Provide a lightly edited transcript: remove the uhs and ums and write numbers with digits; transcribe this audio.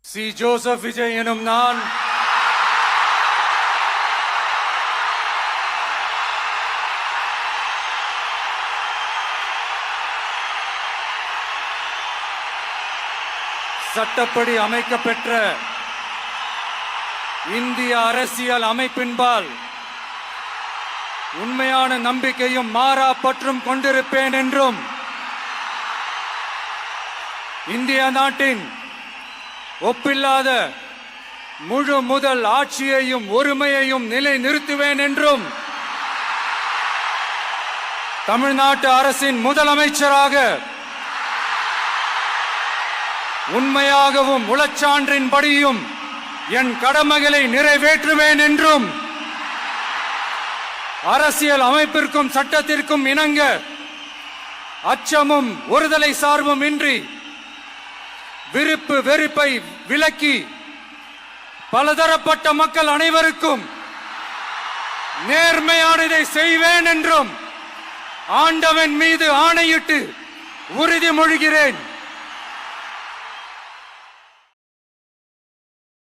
C Joseph Vijay எனும் நான் சட்டப்படி அமைக்கப்பெற்ற இந்திய அரசியல் அமைப்பின்பால் உண்மையான நம்பிக்கையும் மாறா பற்றும் கொண்டிருப்பேன் என்றும் இந்திய நாட்டின் ஒப்பில்லாத முழு முதல் ஆட்சியையும் ஒருமையையும் நிலை நிறுத்துவேன் என்றும் தமிழ்நாட்டு அரசின் முதலமைச்சராக உண்மையாகவும் உளச்சான்றின்படியும் என் கடமைகளை நிறைவேற்றுவேன் என்றும் அரசியல் அமைப்பிற்கும் சட்டத்திற்கும் இணங்க அச்சமும் ஒருதலை சார்பும் இன்றி விருப்பு வெறுப்பை விலக்கி பலதரப்பட்ட மக்கள் அனைவருக்கும் நேர்மையானதை செய்வேன் என்றும் ஆண்டவன் மீது ஆணையிட்டு உறுதிமொழிகிறேன்.